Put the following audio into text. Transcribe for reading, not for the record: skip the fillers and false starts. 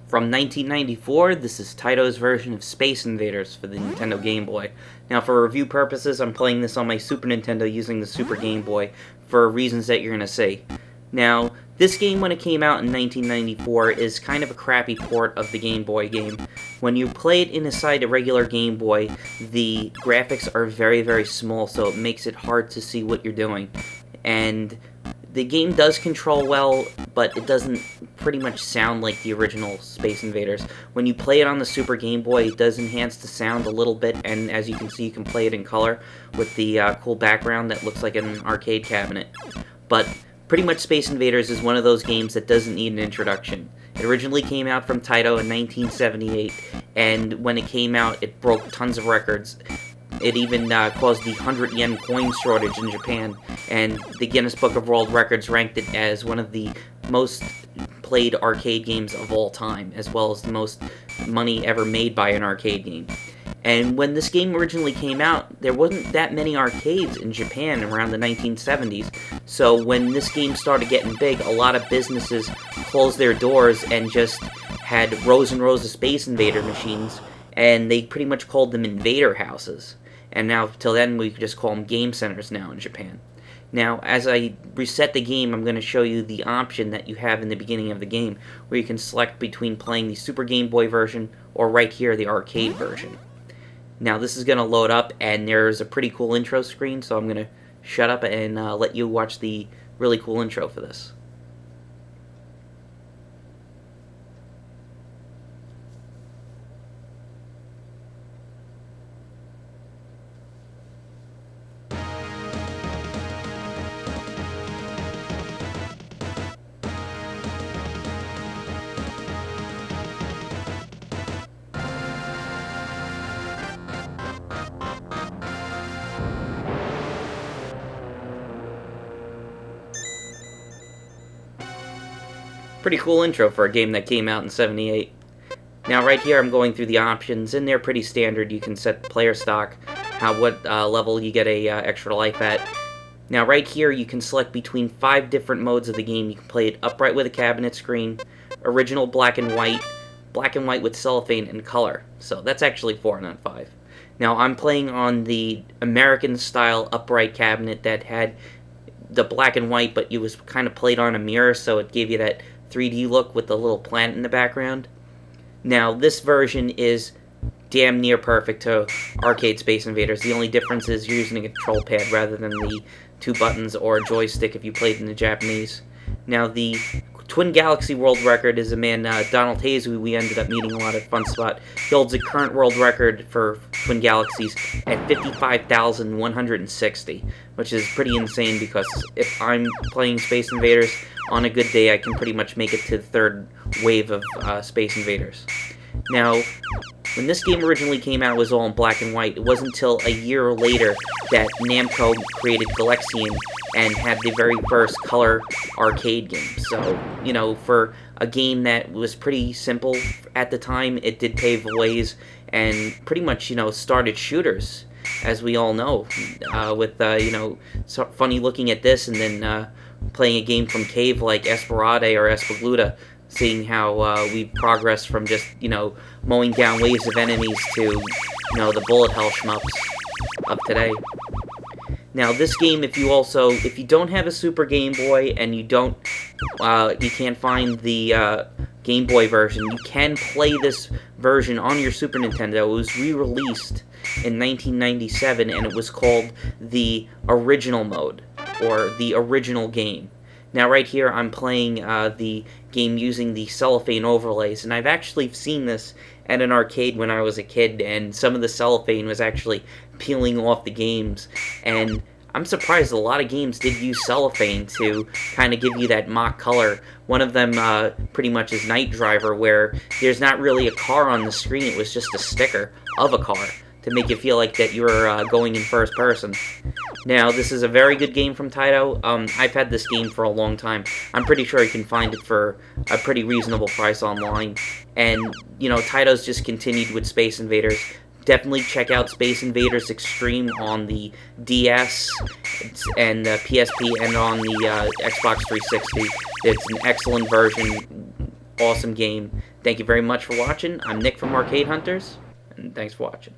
From 1994, this is Taito's version of Space Invaders for the Nintendo Game Boy. Now, for review purposes, I'm playing this on my Super Nintendo using the Super Game Boy for reasons that you're going to see. Now, this game, when it came out in 1994, is kind of a crappy port of the Game Boy game. When you play it inside a regular Game Boy, the graphics are very, very small, so it makes it hard to see what you're doing. And the game does control well, but it doesn't pretty much sound like the original Space Invaders. When you play it on the Super Game Boy, it does enhance the sound a little bit, and as you can see, you can play it in color with the cool background that looks like an arcade cabinet. But pretty much Space Invaders is one of those games that doesn't need an introduction. It originally came out from Taito in 1978, and when it came out, it broke tons of records. It even caused the 100 yen coin shortage in Japan, and the Guinness Book of World Records ranked it as one of the most played arcade games of all time, as well as the most money ever made by an arcade game. And when this game originally came out, there wasn't that many arcades in Japan around the 1970s, so when this game started getting big, a lot of businesses closed their doors and just had rows and rows of Space Invader machines, and they pretty much called them Invader Houses. And now, till then, we just call them Game Centers now in Japan. Now, as I reset the game, I'm going to show you the option that you have in the beginning of the game, where you can select between playing the Super Game Boy version, or right here, the arcade version. Now, this is going to load up, and there's a pretty cool intro screen, so I'm going to shut up and let you watch the really cool intro for this. Pretty cool intro for a game that came out in '78. Now right here I'm going through the options, and they're pretty standard. You can set player stock, what level you get a extra life at. Now right here you can select between 5 different modes of the game. You can play it upright with a cabinet screen, original black and white with cellophane, and color. So that's actually 4 not 5. Now I'm playing on the American style upright cabinet that had the black and white, but it was kind of played on a mirror, so it gave you that 3D look with the little planet in the background. Now, this version is damn near perfect to arcade Space Invaders. The only difference is you're using a control pad rather than the 2 buttons or a joystick if you played in the Japanese. Now, the Twin Galaxy World Record is a man, Donald Hayes, who we ended up meeting a lot at Fun Spot. He holds the current world record for Twin Galaxies at 55,160, which is pretty insane because if I'm playing Space Invaders on a good day, I can pretty much make it to the 3rd wave of Space Invaders. Now, when this game originally came out, it was all in black and white. It wasn't until a year later that Namco created Galaxian and had the very first color arcade game. So, you know, for a game that was pretty simple at the time, it did pave the ways and pretty much, you know, started shooters, as we all know, with, you know, so funny looking at this and then playing a game from Cave like Esperade or Espagluta, seeing how we've progressed from just, you know, mowing down waves of enemies to, you know, the bullet hell shmups of today. Now, this game, if you don't have a Super Game Boy and you can't find the Game Boy version, you can play this version on your Super Nintendo. It was re-released in 1997, and it was called the Original Mode, or the Original Game. Now, right here, I'm playing the game using the cellophane overlays, and I've actually seen this at an arcade when I was a kid, and some of the cellophane was actually peeling off the games, and I'm surprised a lot of games did use cellophane to kind of give you that mock color. One of them pretty much is Night Driver, where there's not really a car on the screen, it was just a sticker of a car to make you feel like that you were going in first person. Now, this is a very good game from Taito. I've had this game for a long time. I'm pretty sure you can find it for a pretty reasonable price online. And, you know, Taito's just continued with Space Invaders. Definitely check out Space Invaders Extreme on the DS and the PSP and on the Xbox 360. It's an excellent version, awesome game. Thank you very much for watching. I'm Nick from Arcade Hunters, and thanks for watching.